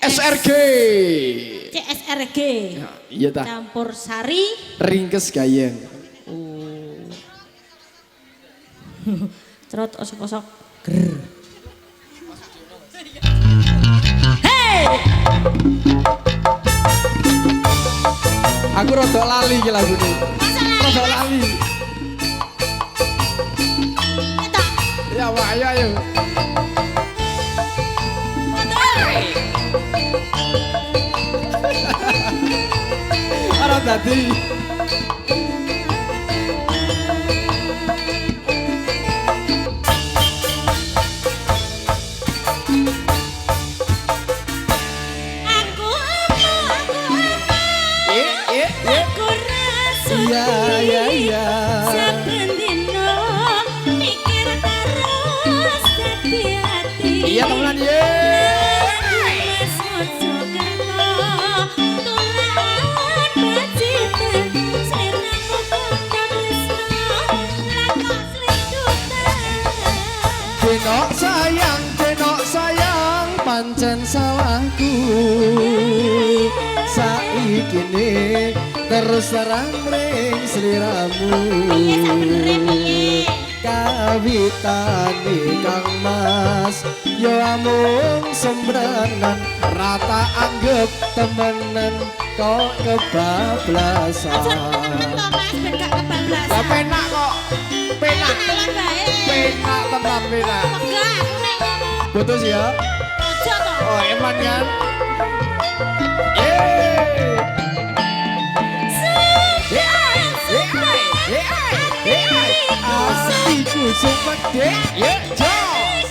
SRG. CSRG. Ya, iya ta. Campur sari. Ringkes gayeng. Cerot osok-osok. Grrr. Hey! Aku rada lali iki lagune. Rada lali. Eta. Ya wah ayo ayo. Ora dadi. Iya iya iya. Saben dino mikir terus dadi ati. Iya temenan ye. Wis ojo kerno tulaan pacitan sliramu kondang tresno lakok slindutan. Denok sayang pancen salahku. Saikine terus terang ring sliramu. Kawitane Kang Mas yo amung sembranan rata anggap temenan kok kebablasan. Lah penak kok. Penak. Penak tenan penak. Putus ya. Oh eman kan. Aku sumpah dek, ya jos.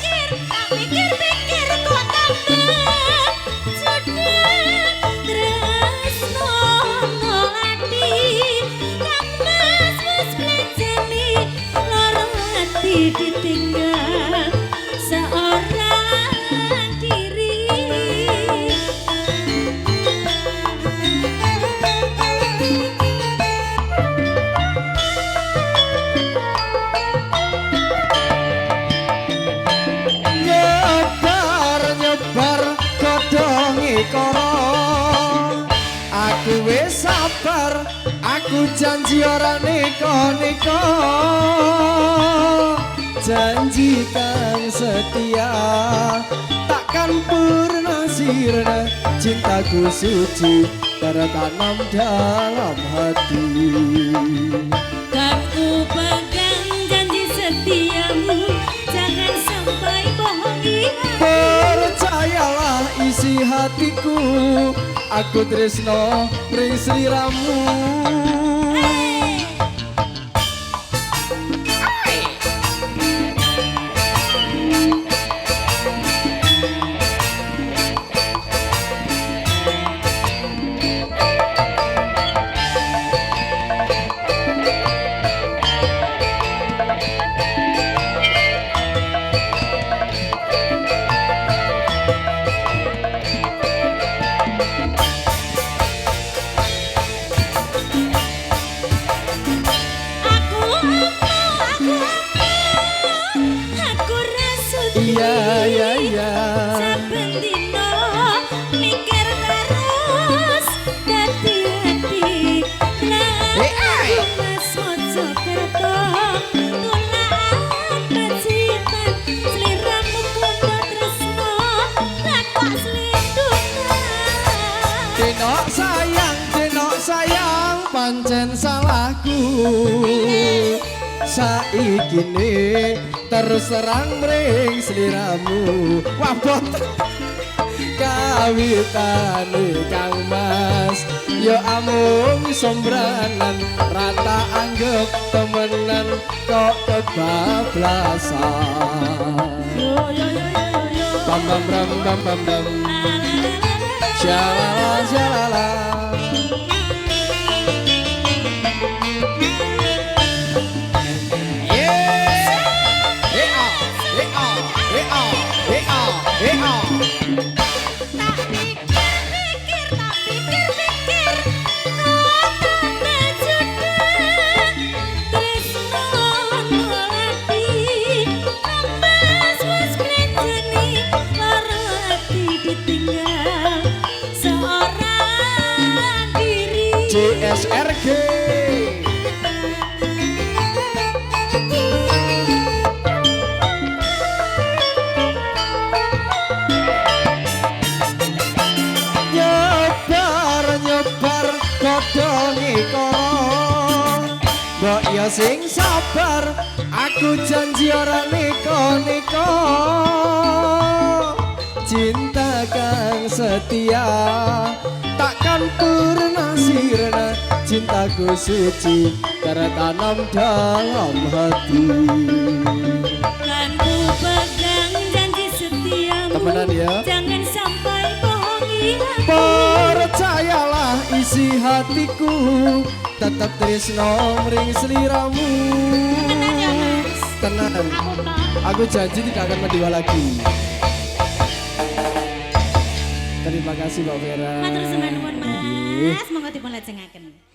Pikir kok tambah sudah tresno nolati Kang Mas wis mlenjeni loro hati ditinggal seorang diri. Aku wis sabar, aku janji ora nika-nika. Janji kang setia, takkan pernah sirna. Cintaku suci, tertanam dalam hati. Kan ku pegang janji setiamu, jangan sampai bohongi aku. Percayalah isi hatiku, aku tresno ring sliramu. Iya iya iya. Saben dino mikir terus dadi hati. Lah Mas ojo kerto tulaan pacitan sliramu kondo tresno lakok slindutan. Denok sayang pancen salahku. Saikine terus terang mring sliramu. Wah boten. Kawitane Kang Mas yo amung sombranan rata anggap temenan kok kebablasan. Yo yo yo yo yo. Bam bam bam bam bam bam. Shalala shalala. Tak pikir kok tambah sudah tresno nolati Kang Mas wis mlenjeni loro hati ditinggal sing sabar, aku janji ora neko-neko. Cinta kang setia takkan pernah sirna. Cintaku suci tertanam dalam hati. Kan ku pegang janji setiamu. Temenan ya. Jangan sampai bohongi aku. Percayalah isi hatiku tetap tresno mring sliramu. Tenan ya Mas. Tenan. Aku toh. Aku janji tidak akan mendewa lagi. Terima kasih Mbak Vera. Matur sembah nuwun Mas. Monggo dipun lajengaken.